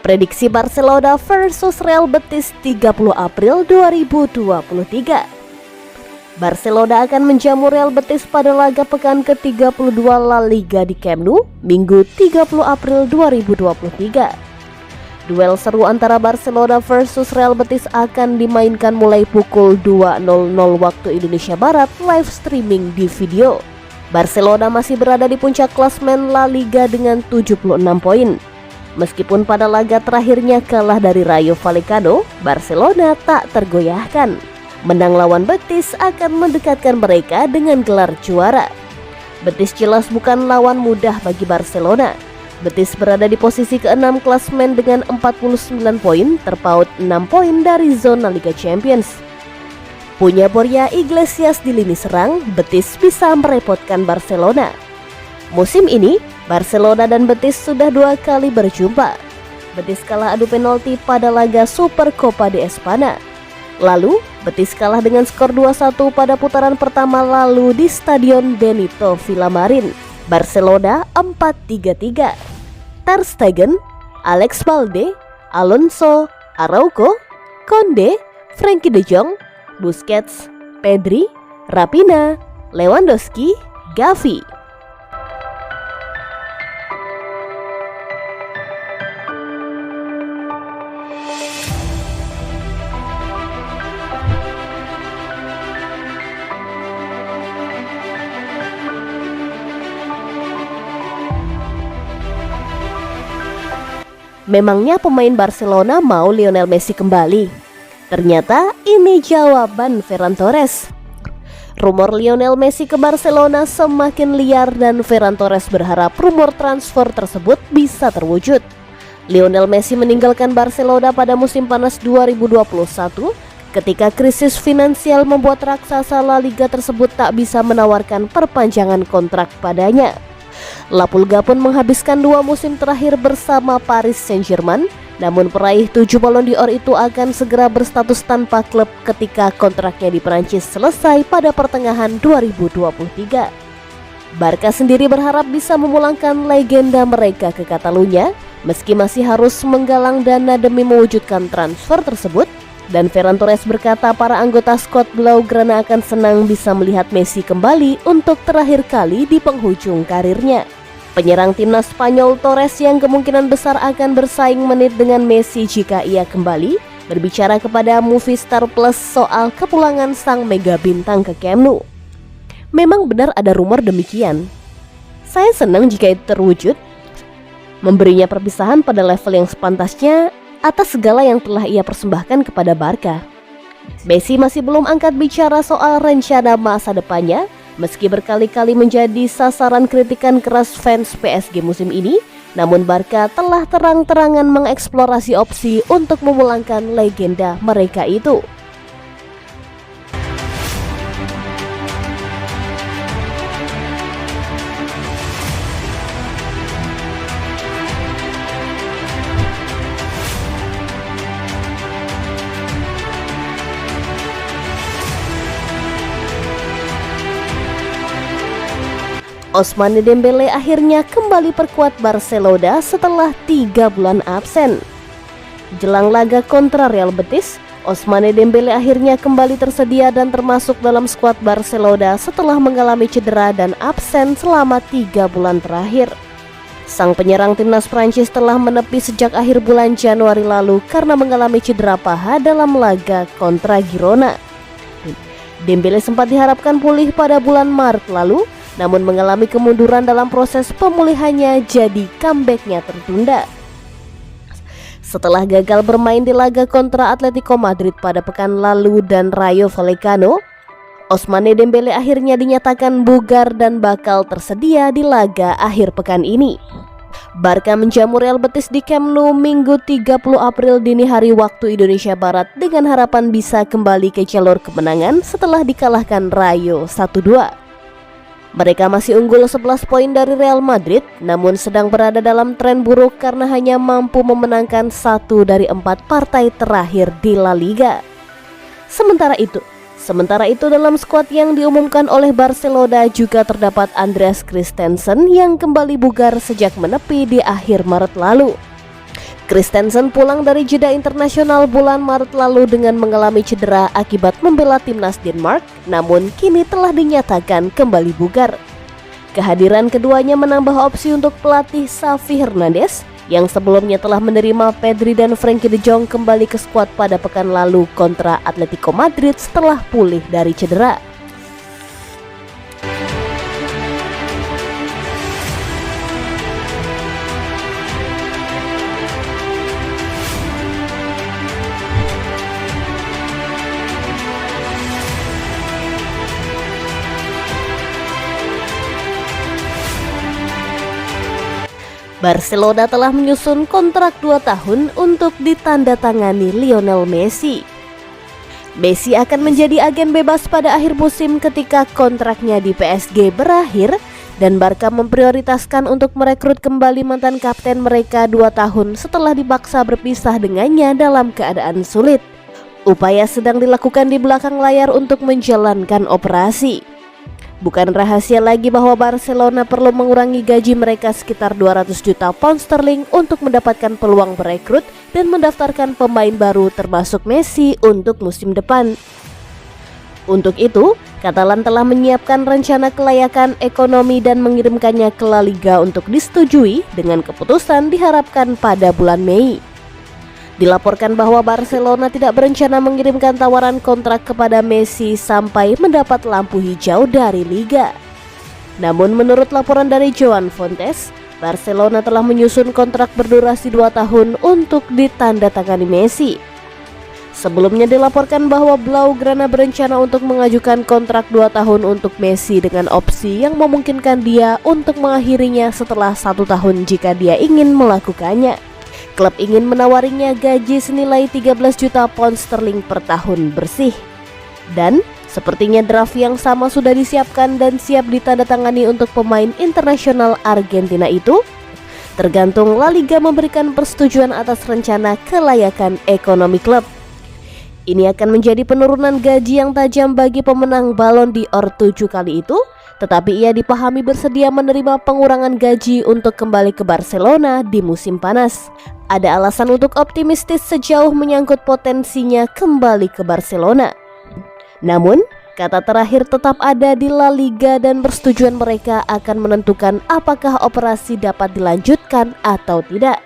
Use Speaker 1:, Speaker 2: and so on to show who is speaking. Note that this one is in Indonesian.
Speaker 1: Prediksi Barcelona versus Real Betis 30 April 2023. Barcelona akan menjamu Real Betis pada laga pekan ke-32 La Liga di Camp Nou, Minggu 30 April 2023. Duel seru antara Barcelona versus Real Betis akan dimainkan mulai pukul 2.00 waktu Indonesia Barat, live streaming di video. Barcelona masih berada di puncak klasmen La Liga dengan 76 poin. Meskipun pada laga terakhirnya kalah dari Rayo Vallecano, Barcelona tak tergoyahkan. Menang lawan Betis akan mendekatkan mereka dengan gelar juara. Betis jelas bukan lawan mudah bagi Barcelona. Betis berada di posisi ke-6 klasmen dengan 49 poin, terpaut 6 poin dari zona Liga Champions. Punya Borja Iglesias di lini serang, Betis bisa merepotkan Barcelona. Musim ini, Barcelona dan Betis sudah 2 kali berjumpa. Betis kalah adu penalti pada laga Super Copa de Espana. Lalu, Betis kalah dengan skor 2-1 pada putaran pertama lalu di Stadion Benito Villamarin. Barcelona 4-3-3. Ter Stegen, Alex Balde, Alonso, Araujo, Konde, Frenkie de Jong, Busquets, Pedri, Raphinha, Lewandowski, Gavi. Memangnya pemain Barcelona mau Lionel Messi kembali? Ternyata ini jawaban Ferran Torres. Rumor Lionel Messi ke Barcelona semakin liar dan Ferran Torres berharap rumor transfer tersebut bisa terwujud. Lionel Messi meninggalkan Barcelona pada musim panas 2021 ketika krisis finansial membuat raksasa La Liga tersebut tak bisa menawarkan perpanjangan kontrak padanya. La Pulga pun menghabiskan 2 musim terakhir bersama Paris Saint-Germain, namun peraih 7 Ballon d'Or itu akan segera berstatus tanpa klub ketika kontraknya di Prancis selesai pada pertengahan 2023. Barca sendiri berharap bisa memulangkan legenda mereka ke Catalunya, meski masih harus menggalang dana demi mewujudkan transfer tersebut. Dan Ferran Torres berkata para anggota skuad Blaugrana akan senang bisa melihat Messi kembali untuk terakhir kali di penghujung karirnya. Penyerang timnas Spanyol Torres yang kemungkinan besar akan bersaing menit dengan Messi jika ia kembali, berbicara kepada Movistar Plus soal kepulangan sang mega bintang ke Camp Nou. Memang benar ada rumor demikian. Saya senang jika itu terwujud, memberinya perpisahan pada level yang sepantasnya atas segala yang telah ia persembahkan kepada Barca. Messi masih belum angkat bicara soal rencana masa depannya, meski berkali-kali menjadi sasaran kritikan keras fans PSG musim ini, namun Barca telah terang-terangan mengeksplorasi opsi untuk memulangkan legenda mereka itu. Ousmane Dembele akhirnya kembali perkuat Barcelona setelah 3 bulan absen. Jelang laga kontra Real Betis, Ousmane Dembele akhirnya kembali tersedia dan termasuk dalam skuad Barcelona setelah mengalami cedera dan absen selama 3 bulan terakhir. Sang penyerang timnas Prancis telah menepi sejak akhir bulan Januari lalu karena mengalami cedera paha dalam laga kontra Girona. Dembele sempat diharapkan pulih pada bulan Maret lalu, namun mengalami kemunduran dalam proses pemulihannya, jadi comebacknya tertunda. Setelah gagal bermain di laga kontra Atletico Madrid pada pekan lalu dan Rayo Vallecano, Ousmane Dembele akhirnya dinyatakan bugar dan bakal tersedia di laga akhir pekan ini. Barca menjamu Real Betis di Camp Nou Minggu 30 April dini hari waktu Indonesia Barat dengan harapan bisa kembali ke jalur kemenangan setelah dikalahkan Rayo 1-2. Mereka masih unggul 11 poin dari Real Madrid, namun sedang berada dalam tren buruk karena hanya mampu memenangkan 1 dari 4 partai terakhir di La Liga. Sementara itu dalam skuad yang diumumkan oleh Barcelona juga terdapat Andreas Christensen yang kembali bugar sejak menepi di akhir Maret lalu. Christensen pulang dari jeda internasional bulan Maret lalu dengan mengalami cedera akibat membela timnas Denmark, namun kini telah dinyatakan kembali bugar. Kehadiran keduanya menambah opsi untuk pelatih Xavi Hernandez yang sebelumnya telah menerima Pedri dan Frenkie de Jong kembali ke skuad pada pekan lalu kontra Atletico Madrid setelah pulih dari cedera. Barcelona telah menyusun kontrak 2 tahun untuk ditandatangani Lionel Messi. Messi akan menjadi agen bebas pada akhir musim ketika kontraknya di PSG berakhir dan Barca memprioritaskan untuk merekrut kembali mantan kapten mereka 2 tahun setelah dipaksa berpisah dengannya dalam keadaan sulit. Upaya sedang dilakukan di belakang layar untuk menjalankan operasi. Bukan rahasia lagi bahwa Barcelona perlu mengurangi gaji mereka sekitar 200 juta pound sterling untuk mendapatkan peluang merekrut dan mendaftarkan pemain baru termasuk Messi untuk musim depan. Untuk itu, Catalan telah menyiapkan rencana kelayakan ekonomi dan mengirimkannya ke La Liga untuk disetujui dengan keputusan diharapkan pada bulan Mei. Dilaporkan bahwa Barcelona tidak berencana mengirimkan tawaran kontrak kepada Messi sampai mendapat lampu hijau dari Liga. Namun menurut laporan dari Joan Fontes, Barcelona telah menyusun kontrak berdurasi 2 tahun untuk ditandatangani Messi. Sebelumnya dilaporkan bahwa Blaugrana berencana untuk mengajukan kontrak 2 tahun untuk Messi dengan opsi yang memungkinkan dia untuk mengakhirinya setelah 1 tahun jika dia ingin melakukannya. Klub ingin menawarinya gaji senilai 13 juta pound sterling per tahun bersih. Dan sepertinya draft yang sama sudah disiapkan dan siap ditandatangani untuk pemain internasional Argentina itu. Tergantung La Liga memberikan persetujuan atas rencana kelayakan ekonomi klub. Ini akan menjadi penurunan gaji yang tajam bagi pemenang Ballon d'Or 7 kali itu. Tetapi ia dipahami bersedia menerima pengurangan gaji untuk kembali ke Barcelona di musim panas. Ada alasan untuk optimistis sejauh menyangkut potensinya kembali ke Barcelona. Namun, kata terakhir tetap ada di La Liga dan persetujuan mereka akan menentukan apakah operasi dapat dilanjutkan atau tidak.